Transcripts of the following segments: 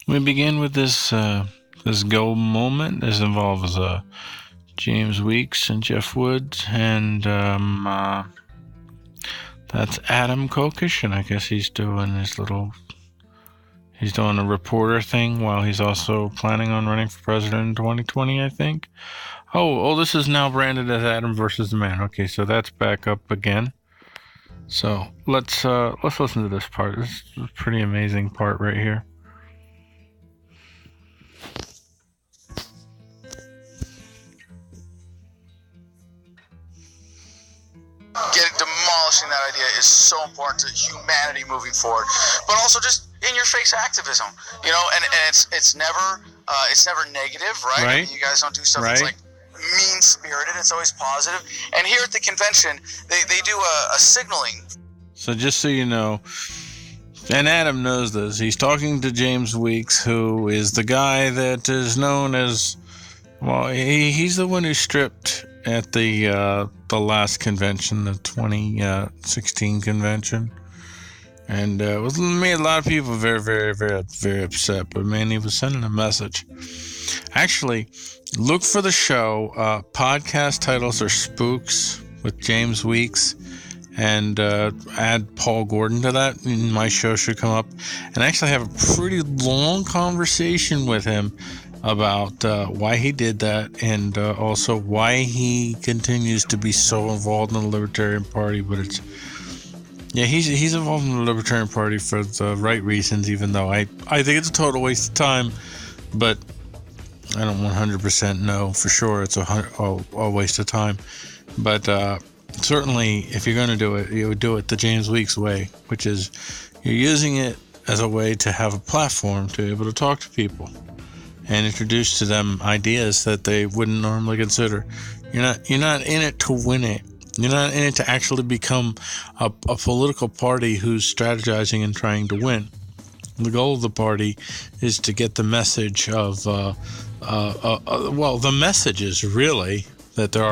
We begin with this gold moment. This involves James Weeks and Jeff Woods, and that's Adam Kokesh, and I guess he's doing a reporter thing while he's also planning on running for president in 2020, I think. Oh, this is now branded as Adam versus the Man. Okay, so that's back up again. So let's listen to this part. This is a pretty amazing part right here. Demolishing that idea is so important to humanity moving forward, but also just in your face activism, and it's never negative, right? I mean, you guys don't do stuff that's like mean spirited. It's always positive. And here at the convention, they do a signaling. So just so you know, and Adam knows this, he's talking to James Weeks, who is the guy that is known as, well, he's the one who stripped at the last convention, the 2016 convention, and it made a lot of people very, very, very, very upset. But man, he was sending a message. Actually, look for the show. Podcast titles are Spooks with James Weeks, and add Paul Gordon to that, and my show should come up. And I actually have a pretty long conversation with him about why he did that, and also why he continues to be so involved in the Libertarian Party. But he's involved in the Libertarian Party for the right reasons, even though I think it's a total waste of time. But I don't 100% know for sure it's a waste of time. But certainly, if you're going to do it, you would do it the James Weeks way, which is you're using it as a way to have a platform to be able to talk to people and introduce to them ideas that they wouldn't normally consider. You're not in it to win it. You're not in it to actually become a political party who's strategizing and trying to win. The goal of the party is to get the message of, the message is really that there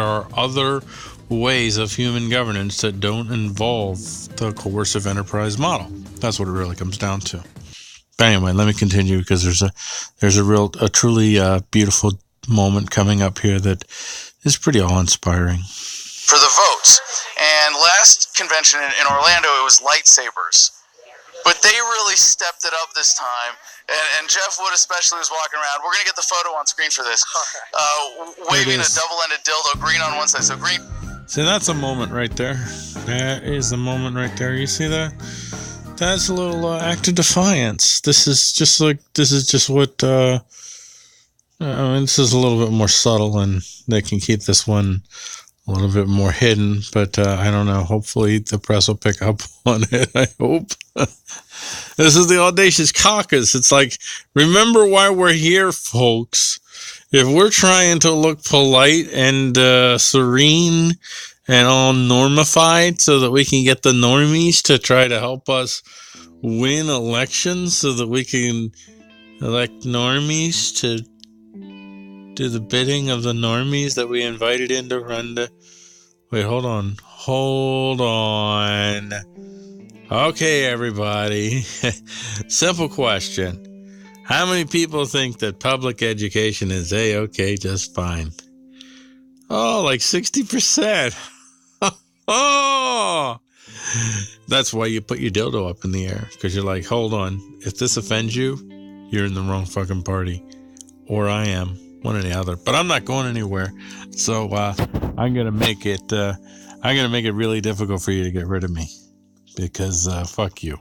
are other ways of human governance that don't involve the coercive enterprise model. That's what it really comes down to. But anyway, let me continue, because there's a truly beautiful moment coming up here that is pretty awe-inspiring. For the votes. And last convention in Orlando, it was lightsabers. But they really stepped it up this time. And Jeff Wood especially was walking around. We're going to get the photo on screen for this. Waving a double-ended dildo, green on one side. So green. See, that's a moment right there. That is the moment right there. You see that? That's a little act of defiance. This is just what, this is a little bit more subtle, and they can keep this one a little bit more hidden, but I don't know. Hopefully the press will pick up on it. I hope. This is the Audacious Caucus. It's like, remember why we're here, folks. If we're trying to look polite and serene and all normified so that we can get the normies to try to help us win elections so that we can elect normies to do the bidding of the normies that we invited in to run the... Wait, hold on. Okay, everybody. Simple question. How many people think that public education is A-okay just fine? Oh, like 60%. Oh, that's why you put your dildo up in the air, because you're like, hold on, if this offends you, you're in the wrong fucking party, or I am, one or the other. But I'm not going anywhere, so I'm gonna make it really difficult for you to get rid of me, because fuck you.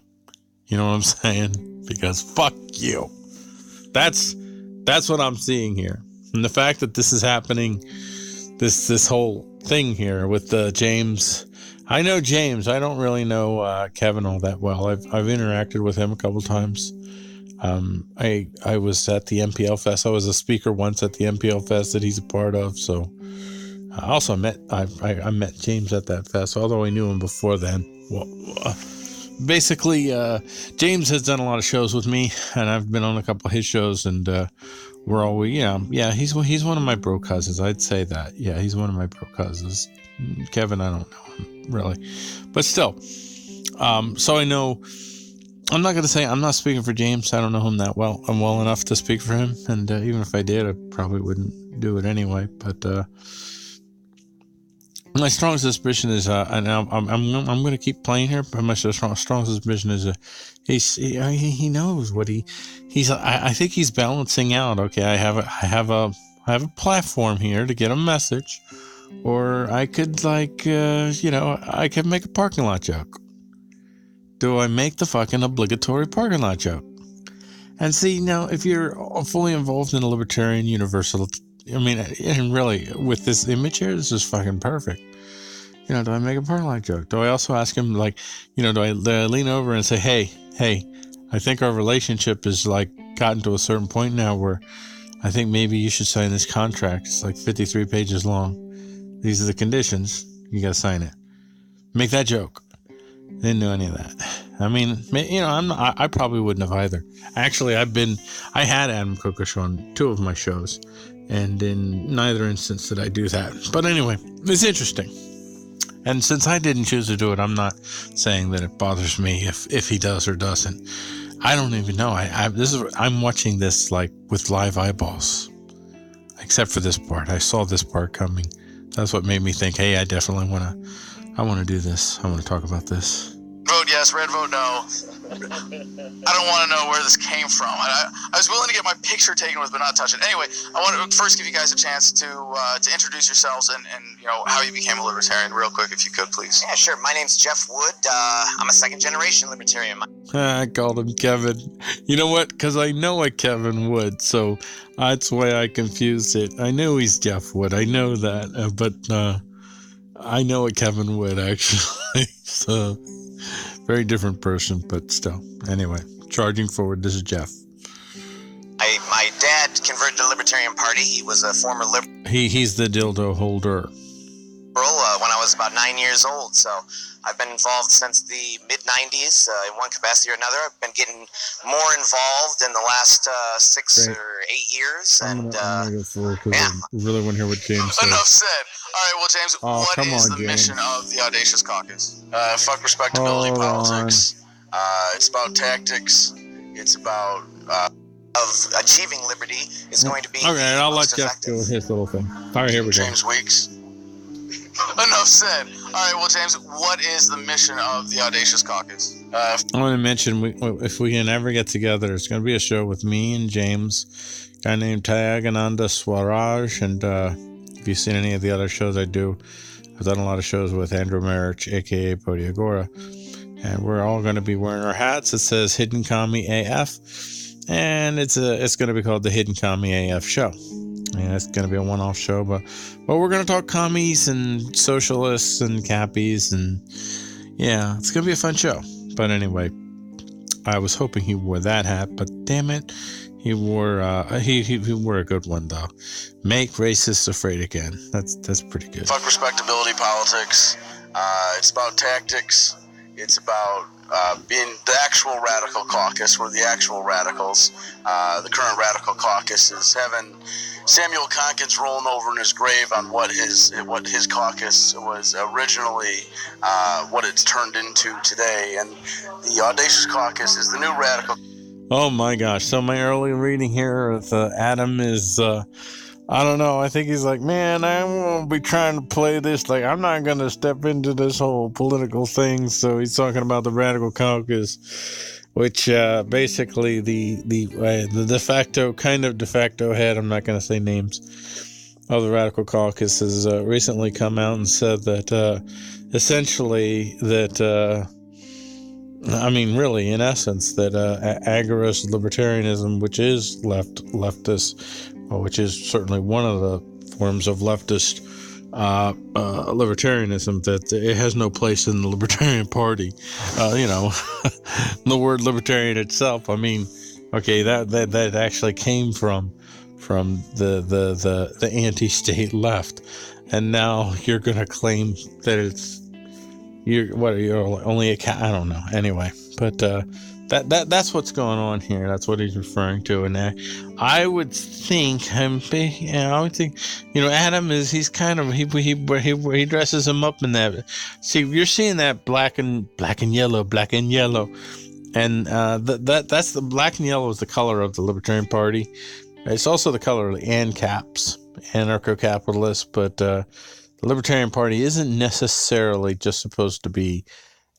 You know what I'm saying? Because fuck you. That's what I'm seeing here, and the fact that this is happening. This whole thing here with James. I know James. I don't really know Kevin all that well. I've interacted with him a couple times. I was at the MPL Fest. I was a speaker once at the MPL Fest that he's a part of. So I also met James at that fest, although I knew him before then. Well, basically, James has done a lot of shows with me, and I've been on a couple of his shows, and we're always, he's one of my bro cousins. I'd say that. Yeah, he's one of my bro cousins. Kevin, I don't know him really, but still. So I know I'm not going to say I'm not speaking for James. I don't know him that well. I'm well enough to speak for him, and even if I did, I probably wouldn't do it anyway. But my strong suspicion is, and I'm going to keep playing here. But my strong suspicion is, he knows what he's. I think he's balancing out. Okay, I have a platform here to get a message, or I could I could make a parking lot joke. Do I make the fucking obligatory parking lot joke? And see, now, if you're fully involved in a libertarian universal, I mean, and really, with this image here, this is fucking perfect. Do I make a parking lot joke? Do I also ask him, do I lean over and say, hey, I think our relationship is, gotten to a certain point now where I think maybe you should sign this contract. It's 53 pages long. These are the conditions. You gotta sign it. Make that joke. Didn't do any of that. I mean, I probably wouldn't have either. Actually, I had Adam Kokesh on 2 of my shows, and in neither instance did I do that. But anyway, it's interesting. And since I didn't choose to do it, I'm not saying that it bothers me if he does or doesn't. I don't even know. I'm watching this with live eyeballs, except for this part. I saw this part coming. That's what made me think, hey, I definitely want to do this. I want to talk about this. Vote yes, red vote no. I don't want to know where this came from. I was willing to get my picture taken with, but not touch it. Anyway, I want to first give you guys a chance to introduce yourselves and how you became a libertarian, real quick, if you could, please. Yeah, sure. My name's Jeff Wood. I'm a second-generation libertarian. I called him Kevin. You know what? Because I know a Kevin Wood, so that's why I confused it. I knew he's Jeff Wood. I know that, but I know a Kevin Wood, actually. So, very different person, but still. Anyway, charging forward, this is Jeff. My dad converted to the Libertarian Party. He was a former liberal. He's the dildo holder. When I was about 9 years old, so I've been involved since the mid-90s in one capacity or another. I've been getting more involved in the last 6 or 8 years, and I'm gonna go forward because I really want to hear what James says. Enough said. All right, well, James, what is the mission of the Audacious Caucus? Fuck respectability politics. It's about tactics. It's about of achieving liberty is going to be. All right, I'll let Jeff go with his little thing. All right, here we go. James Weeks. Enough said. All right, well, James, what is the mission of the Audacious Caucus? I want to mention, if we can ever get together, it's going to be a show with me and James, a guy named Tyagananda Swaraj, and if you've seen any of the other shows I do, I've done a lot of shows with Andrew Marich, a.k.a. Podiagora, and we're all going to be wearing our hats. It says Hidden Commie AF, and it's going to be called the Hidden Commie AF Show. And it's going to be a one-off show, but we're going to talk commies and socialists and cappies, and yeah, it's going to be a fun show. But anyway, I was hoping he wore that hat, but damn it, he wore he wore a good one though. Make racists afraid again. That's pretty good. Fuck respectability politics. It's about tactics. It's about being the actual radical caucus. We're the actual radicals. The current radical caucus is having Samuel Conkins rolling over in his grave on what his caucus was originally, what it's turned into today. And the Audacious Caucus is the new radical. Oh my gosh. So my early reading here with Adam is, I don't know. I think he's like, man, I won't be trying to play this. I'm not going to step into this whole political thing. So he's talking about the radical caucus, which basically the de facto head, I'm not going to say names, of the radical caucus has recently come out and said that essentially that, really, in essence, that agorist libertarianism, which is leftist, which is certainly one of the forms of leftist libertarianism, that it has no place in the Libertarian Party. The word libertarian itself, that actually came from the anti-state left, and now you're going to claim that you're only a cat. I don't know. Anyway, but that's what's going on here. That's what he's referring to, and I would think Adam is, he's kind of, he dresses him up in that. See, you're seeing that black and yellow, And that's the black and yellow is the color of the Libertarian Party. It's also the color of the ANCAPs, anarcho-capitalists, but the Libertarian Party isn't necessarily just supposed to be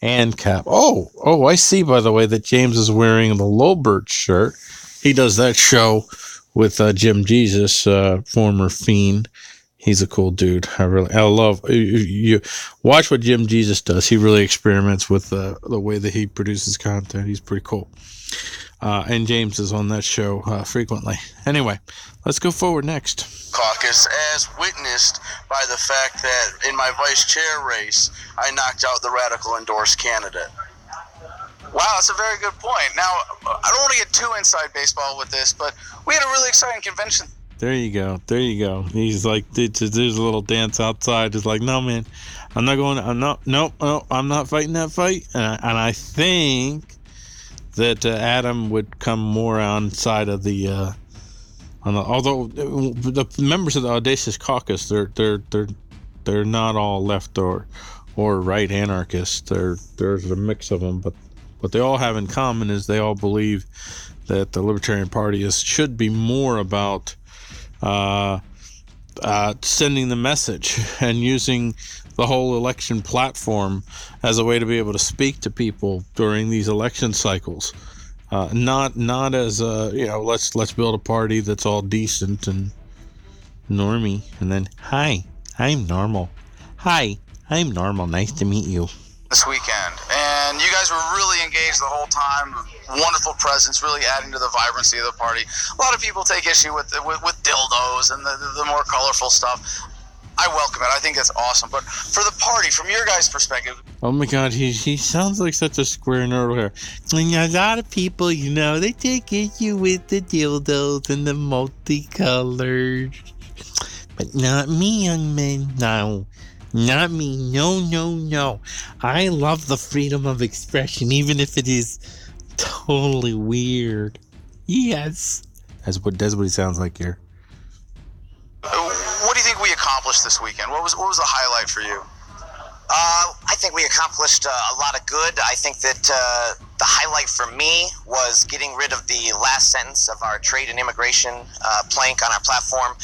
ANCAP. Oh, I see, by the way, that James is wearing the Lowbird shirt. He does that show with Jim Jesus, former Fiend. He's a cool dude. I love you. Watch what Jim Jesus does. He really experiments with the way that he produces content. He's pretty cool. And James is on that show frequently. Anyway, let's go forward next. Caucus, as witnessed by the fact that in my vice chair race, I knocked out the radical endorsed candidate. Wow, that's a very good point. Now, I don't want to get too inside baseball with this, but we had a really exciting convention. There you go. He's like, there's a little dance outside. It's like, no, man, I'm not fighting that fight. And I think that Adam would come more on side of the, although the members of the Audacious Caucus, they're not all left or right anarchists. There's a mix of them, but what they all have in common is they all believe that the Libertarian Party should be more about sending the message and using the whole election platform as a way to be able to speak to people during these election cycles. Not as let's build a party that's all decent and normie, and then hi, I'm normal. Hi, I'm normal. Nice to meet you. This weekend, and you guys were really engaged the whole time. Wonderful presence, really adding to the vibrancy of the party. A lot of people take issue with dildos and the more colorful stuff. I welcome it. I think that's awesome. But for the party, from your guys' perspective, oh my God, he sounds like such a square nerd here. And a lot of people, they take issue with the dildos and the multicolored, but not me, young man. No. Not me. No. I love the freedom of expression, even if it is totally weird. Yes. That's what he sounds like here. What do you think we accomplished this weekend? What was the highlight for you? I think we accomplished a lot of good. I think that the highlight for me was getting rid of the last sentence of our trade and immigration plank on our platform.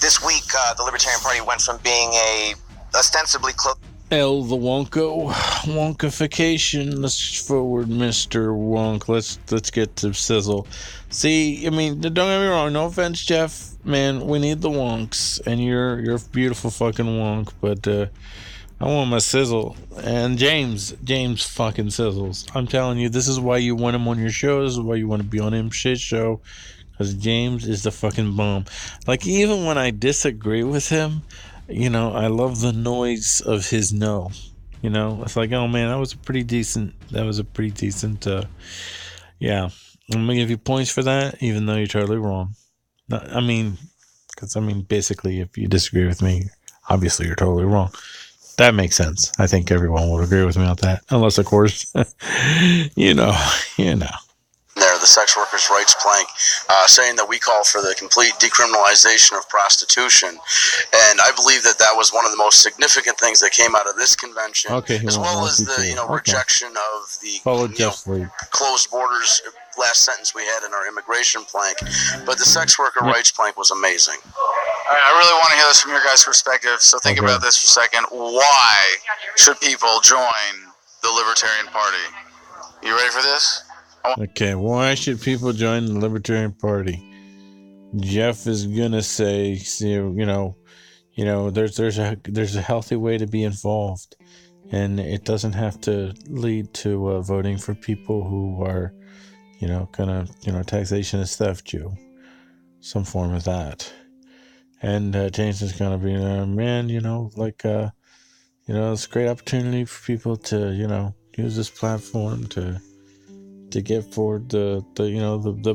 This week, the Libertarian Party went from being a ostensibly close... The wonkification. Let's forward, Mr. Wonk. Let's get to sizzle. See, I mean, don't get me wrong. No offense, Jeff. Man, we need the wonks, and you're a beautiful fucking wonk. But I want my sizzle. And James fucking sizzles. I'm telling you, this is why you want him on your show. This is why you want to be on him shit show. Because James is the fucking bomb. Like, even when I disagree with him, I love the noise of his no. It's like, oh man, that was a pretty decent, yeah. I'm gonna give you points for that, even though you're totally wrong. Basically, if you disagree with me, obviously you're totally wrong. That makes sense. I think everyone would agree with me on that. Unless, of course, you know. There, the sex workers' rights plank, saying that we call for the complete decriminalization of prostitution, and I believe that was one of the most significant things that came out of this convention, as well as the rejection of the closed borders last sentence we had in our immigration plank. But the sex worker rights plank was amazing. All right, I really want to hear this from your guys' perspective. So think about this for a second. Why should people join the Libertarian Party? You ready for this? Okay, why should people join the Libertarian Party? Jeff is gonna say, there's a healthy way to be involved, and it doesn't have to lead to voting for people who are, taxation is theft, some form of that. And James is gonna be, it's a great opportunity for people to, use this platform to get forward the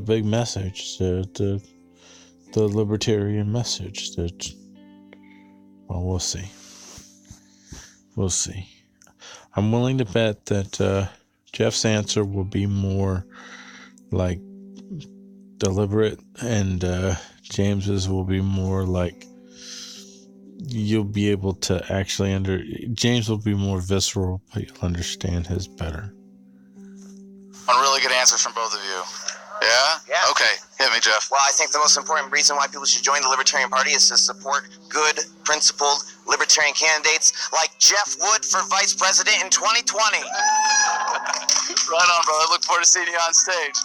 big message, the libertarian message. That, well, we'll see. I'm willing to bet that Jeff's answer will be more like deliberate, and James's will be more like you'll be able to actually James will be more visceral, but you'll understand his better. On really good answers from both of you. Yeah? Yeah. Okay. Hit me, Jeff. Well, I think the most important reason why people should join the Libertarian Party is to support good, principled Libertarian candidates like Jeff Wood for Vice President in 2020. Right on, brother. Look forward to seeing you on stage.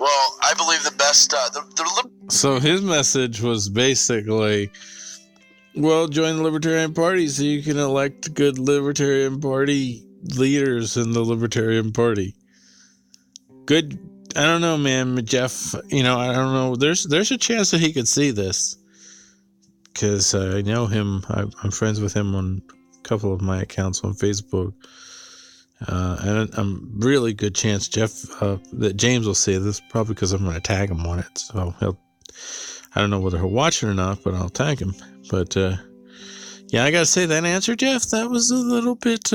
Well, I believe the best... So his message was basically, well, join the Libertarian Party so you can elect good Libertarian Party leaders in the Libertarian Party. Good. I don't know, man, Jeff. I don't know. There's a chance that he could see this, because I know him. I'm friends with him on a couple of my accounts on Facebook, and I'm really good chance, Jeff, that James will see this. Probably because I'm going to tag him on it. So I don't know whether he'll watch it or not, but I'll tag him. But yeah, I gotta say that answer, Jeff, that was a little bit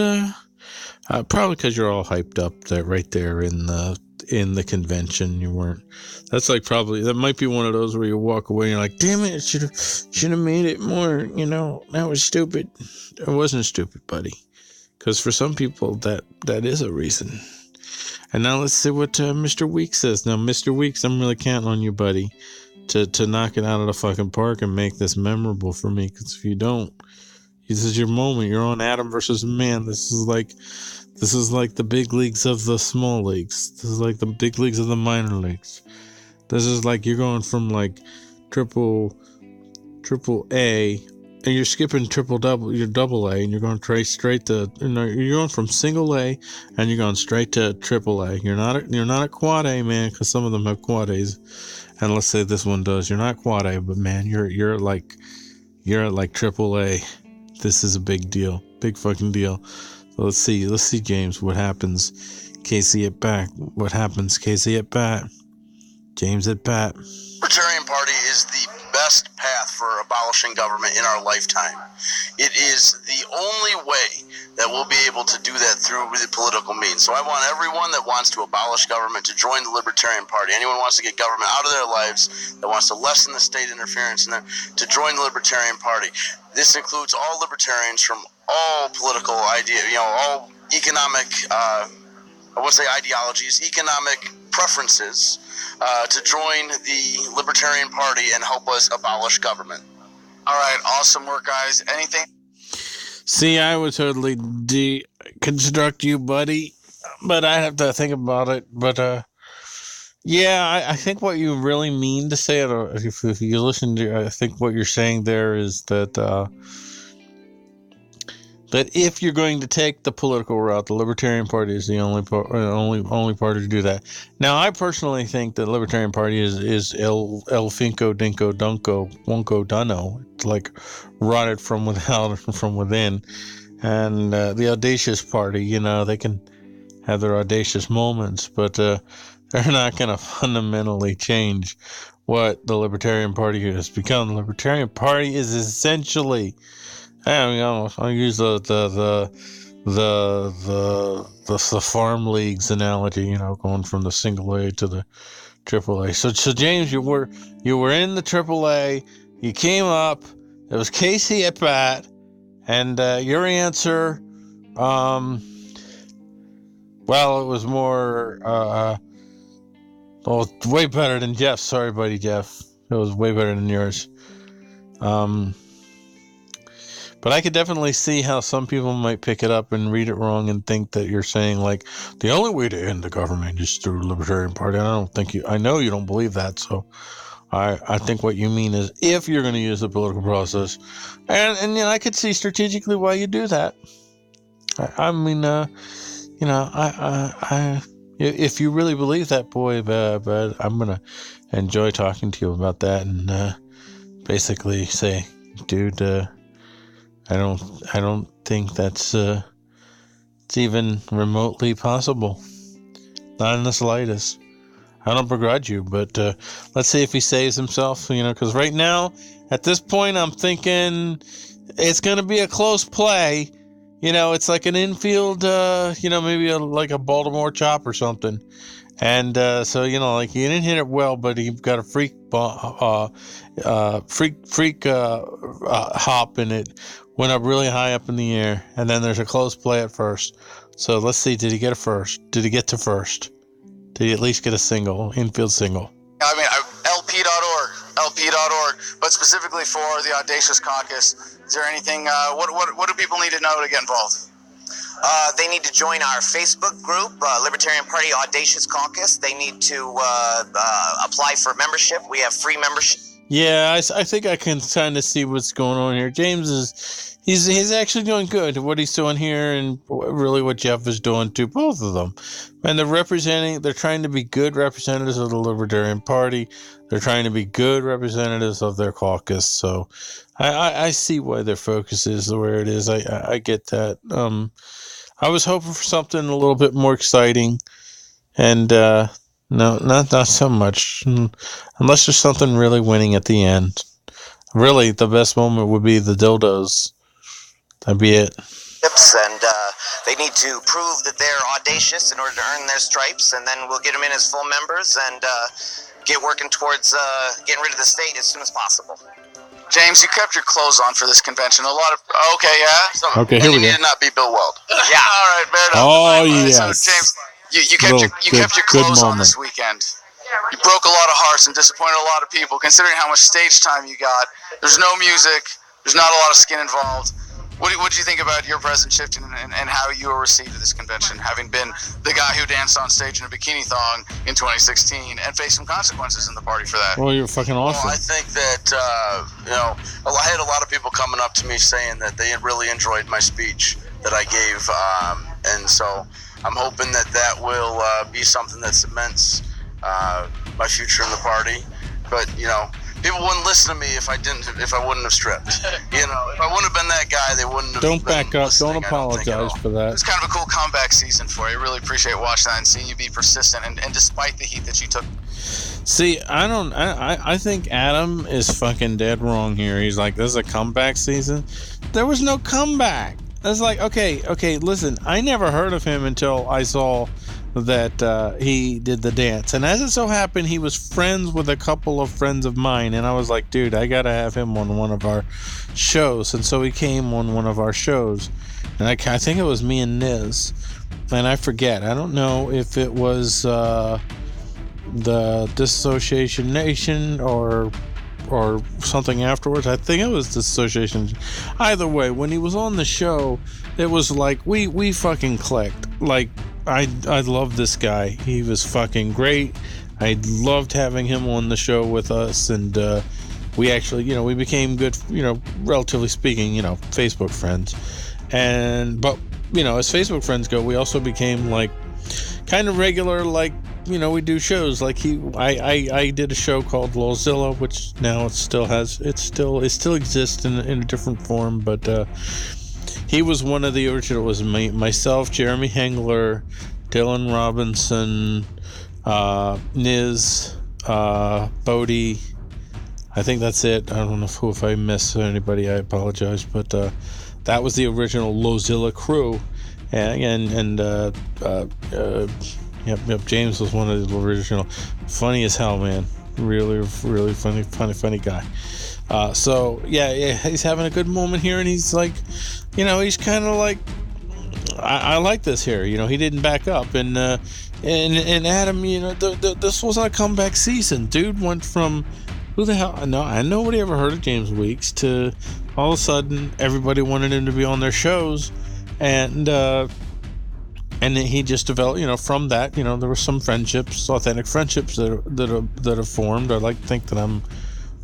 probably because you're all hyped up there, right there in the convention. You weren't. That's like probably that might be one of those where you walk away and you're like, damn it, should have made it more. That was stupid. It wasn't stupid, buddy. Because for some people that is a reason. And now let's see what Mr. Weeks says. Now, Mr. Weeks, I'm really counting on you, buddy, to knock it out of the fucking park and make this memorable for me. Because if you don't, this is your moment. You're on Adam versus Man. This is like the big leagues of the small leagues. This is like the big leagues of the minor leagues. This is like you're going from like triple A, and you're skipping you're double A, and you're going straight to, you're going from single A, and you're going straight to triple A. You're not a quad A, man, because some of them have quad A's, and let's say this one does. You're not quad A, but man, you're like triple A. This is a big deal, big fucking deal. So let's see, James, what happens. Casey at bat. What happens, Casey at bat? James at bat. Libertarian Party is the best path for abolishing government in our lifetime. It is the only way that we'll be able to do that through the political means. So I want everyone that wants to abolish government to join the Libertarian Party. Anyone who wants to get government out of their lives, that wants to lessen the state interference in them, to join the Libertarian Party. This includes all libertarians from all political all economic, I wouldn't say ideologies, economic preferences, to join the Libertarian Party and help us abolish government. All right, awesome work, guys. Anything? See, I would totally deconstruct you, buddy, but I have to think about it. But yeah, I think what you really mean to say, if you listen to, I think what you're saying there is that that if you're going to take the political route, the Libertarian Party is the only party to do that. Now, I personally think the Libertarian Party is el finco dinko dunko wonko dunno. It's like rotted from without and from within. And the Audacious Party, they can have their audacious moments, but they're not going to fundamentally change what the Libertarian Party has become. The Libertarian Party is essentially, I'll use the farm leagues analogy, going from the single A to the triple A. So James, you were in the triple A, you came up, it was Casey at bat, and your answer, well, it was more, way better than Jeff's. Sorry, buddy, Jeff. It was way better than yours. But I could definitely see how some people might pick it up and read it wrong and think that you're saying, like, the only way to end the government is through the Libertarian Party. And I know you don't believe that. So I think what you mean is if you're going to use the political process, and I could see strategically why you do that. If you really believe that, boy, but I'm going to enjoy talking to you about that and basically say, dude, I don't think that's it's even remotely possible. Not in the slightest. I don't begrudge you, but let's see if he saves himself, because right now, at this point, I'm thinking it's going to be a close play. It's like an infield, maybe like a Baltimore chop or something. And so, like you didn't hit it well, but he got a freak hop, and it went up really high up in the air. And then there's a close play at first. So let's see. Did he get a first? Did he get to first? Did he at least get a single, infield single? I mean, LP.org, but specifically for the Audacious Caucus. Is there anything? What do people need to know to get involved? They need to join our Facebook group, Libertarian Party Audacious Caucus. They need to apply for membership. We have free membership. Yeah, I think I can kind of see what's going on here. James he's actually doing good. What he's doing here, and really what Jeff is doing too, both of them. And they're trying to be good representatives of the Libertarian Party. They're trying to be good representatives of their caucus. So I see why their focus is where it is. I get that. I was hoping for something a little bit more exciting, and no, not so much. Unless there's something really winning at the end. Really, the best moment would be the dildos. That'd be it. And they need to prove that they're audacious in order to earn their stripes, and then we'll get them in as full members and get working towards getting rid of the state as soon as possible. James, you kept your clothes on for this convention. Okay, yeah. So, okay, here we go. You need to not be Bill Weld. Yeah. All right, fair enough. Oh yes. So James, you kept your clothes on this weekend. You broke a lot of hearts and disappointed a lot of people, considering how much stage time you got. There's no music. There's not a lot of skin involved. What do you think about your present shifting and how you were received at this convention, having been the guy who danced on stage in a bikini thong in 2016 and faced some consequences in the party for that? Well, you're fucking awesome. Well, I think that, I had a lot of people coming up to me saying that they had really enjoyed my speech that I gave, and so I'm hoping that will be something that cements my future in the party. But, people wouldn't listen to me if I wouldn't have stripped. If I wouldn't have been that guy, they wouldn't have. Don't back up. Don't apologize for that. It's kind of a cool comeback season for you. I really appreciate watching that and seeing you be persistent and despite the heat that you took. See, I think Adam is fucking dead wrong here. He's like, this is a comeback season. There was no comeback. It's like, okay, listen, I never heard of him until I saw that he did the dance, and as it so happened, he was friends with a couple of friends of mine, and I was like, dude, I gotta have him on one of our shows. And so he came on one of our shows, and I think it was me and Niz, and I forget, I don't know if it was the Dissociation Nation or something afterwards. I think it was Dissociation. Either way, when he was on the show, it was like we fucking clicked. Like, I love this guy. He was fucking great. I loved having him on the show with us, and we actually, we became good, relatively speaking, Facebook friends. But as Facebook friends go, we also became like kind of regular, like, we do shows. Like I did a show called Lolzilla, which now it still exists in a different form, but he was one of the original. It was myself, Jeremy Hengler, Dylan Robinson, Niz, Bodie. I think that's it. I don't know if I miss anybody, I apologize, but that was the original Lolzilla crew, and Yep. James was one of the original. Funny as hell, man. Really, really funny guy. So yeah, he's having a good moment here, and he's like, he's kind of like, I like this here. He didn't back up, and Adam, this wasn't a comeback season. Dude went from who the hell? Nobody ever heard of James Weeks to all of a sudden everybody wanted him to be on their shows, and he just developed, from that, there were some friendships, authentic friendships that have formed. I like to think that I'm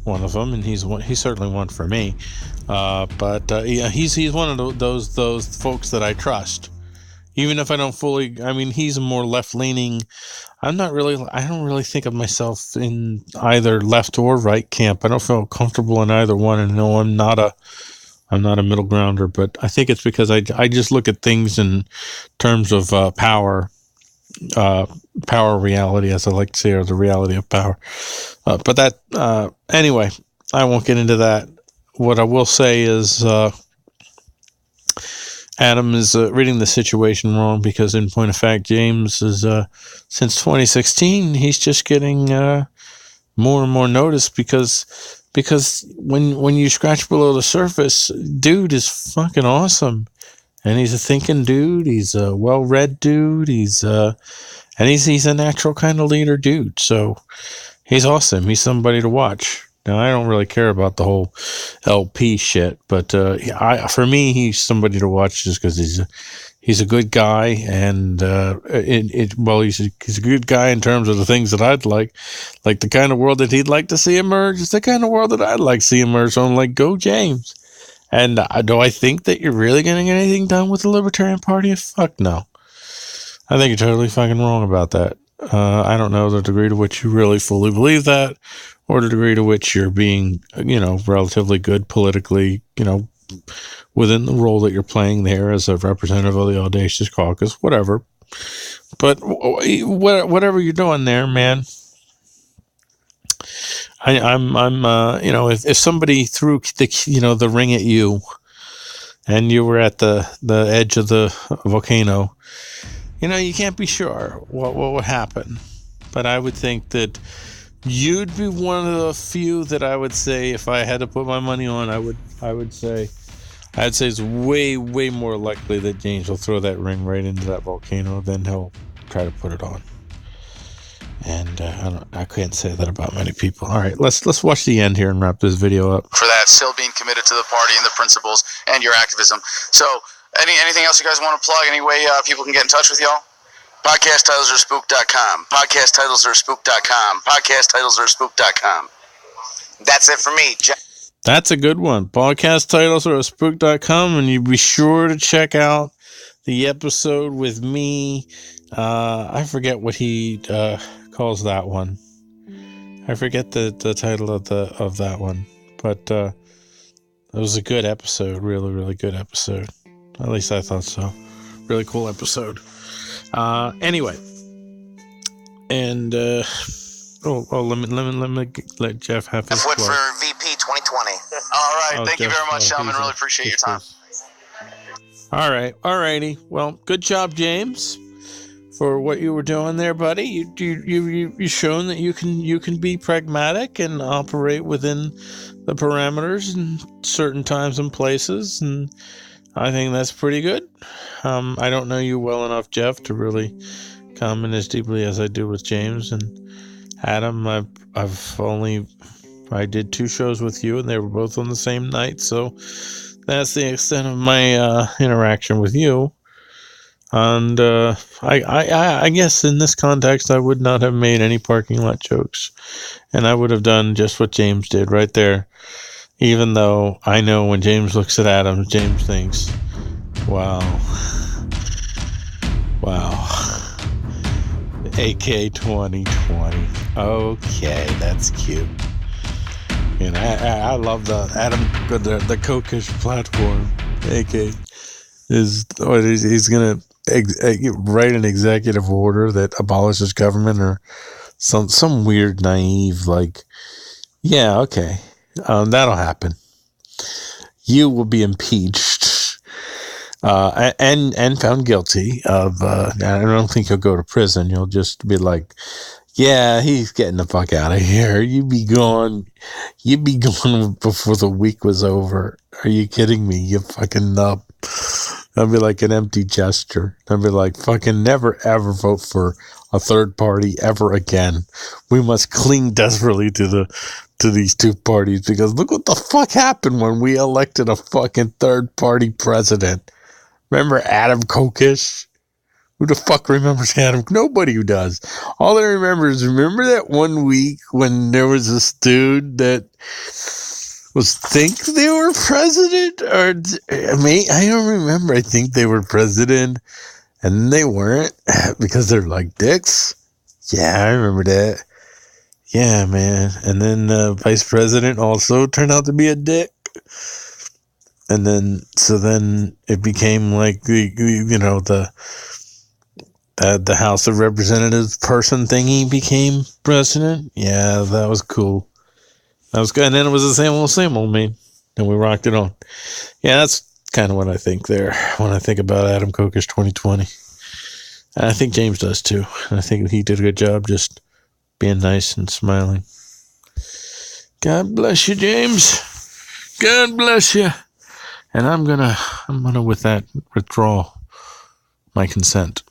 one of them, and he's certainly one for me. He's one of those folks that I trust, even if I don't fully. I mean, he's a more left-leaning. I don't really think of myself in either left or right camp. I don't feel comfortable in either one, and no, I'm not a middle grounder, but I think it's because I just look at things in terms of power reality, as I like to say, or the reality of power. But that, anyway, I won't get into that. What I will say is Adam is reading the situation wrong, because in point of fact, James is, since 2016, he's just getting more and more notice, because when you scratch below the surface, dude is fucking awesome. And he's a thinking dude. He's a well-read dude. He's a natural kind of leader dude. So he's awesome. He's somebody to watch. Now, I don't really care about the whole LP shit, but for me, he's somebody to watch just because he's a good guy, and he's a good guy in terms of the things that I'd like the kind of world that he'd like to see emerge. It's the kind of world that I'd like to see emerge. So I'm like, go James. And do I think that you're really going to get anything done with the Libertarian Party? Fuck no. I think you're totally fucking wrong about that. I don't know the degree to which you really fully believe that, or the degree to which you're being, relatively good politically, within the role that you're playing there as a representative of the Audacious Caucus, whatever. But whatever you're doing there, man, if somebody threw the ring at you, and you were at the edge of the volcano, you can't be sure what would happen. But I would think that you'd be one of the few that I would say, if I had to put my money on, I'd say it's way, way more likely that James will throw that ring right into that volcano than he'll try to put it on. And I can't say that about many people. All right, let's watch the end here and wrap this video up. For that, still being committed to the party and the principles and your activism. So, anything else you guys want to plug? Any way people can get in touch with y'all? Podcast titles are spook.com. Podcast titles are spook.com. Podcast titles are spook.com. That's it for me. That's a good one. Podcast titles are spook.com, and you be sure to check out the episode with me. I forget what he calls that one. I forget the title of that one, but it was a good episode. Really, really good episode. At least I thought so. Really cool episode. Anyway, and let Jeff have his F-Wood for VP 2020. All right, thank you very much, gentlemen. Really appreciate your time. All right, alrighty. Well, good job, James, for what you were doing there, buddy. You've shown that you can be pragmatic and operate within the parameters in certain times and places, and I think that's pretty good. I don't know you well enough, Jeff, to really comment as deeply as I do with James and Adam. I did 2 shows with you, and they were both on the same night, so that's the extent of my interaction with you. And I guess in this context, I would not have made any parking lot jokes, and I would have done just what James did right there. Even though I know when James looks at Adam, James thinks, wow, AK 2020. Okay, that's cute. And I love the Adam, the Kokesh platform. AK he's gonna write an executive order that abolishes government, or some weird naive yeah, okay. That'll happen. You will be impeached and found guilty of. I don't think you'll go to prison. You'll just be like, yeah, he's getting the fuck out of here. You'd be gone before the week was over. Are you kidding me? You fucking nub. That'd be like an empty gesture. I'd be like, fucking never ever vote for a third party ever again. We must cling desperately to these 2 parties, because look what the fuck happened when we elected a fucking third party president. Remember Adam Kokesh? Who the fuck remembers Adam? Nobody who does. All they remember that one week when there was this dude that think they were president, or I don't remember. I think they were president, and they weren't because they're like dicks. Yeah, I remember that. Yeah, man. And then the vice president also turned out to be a dick. And then it became like the House of Representatives person thingy became president. Yeah, that was cool. That was good. And then it was the same old man. And we rocked it on. Yeah, that's kind of what I think there when I think about Adam Kokesh 2020. And I think James does too. And I think he did a good job just being nice and smiling. God bless you, James. God bless you. And I'm gonna with that withdraw my consent.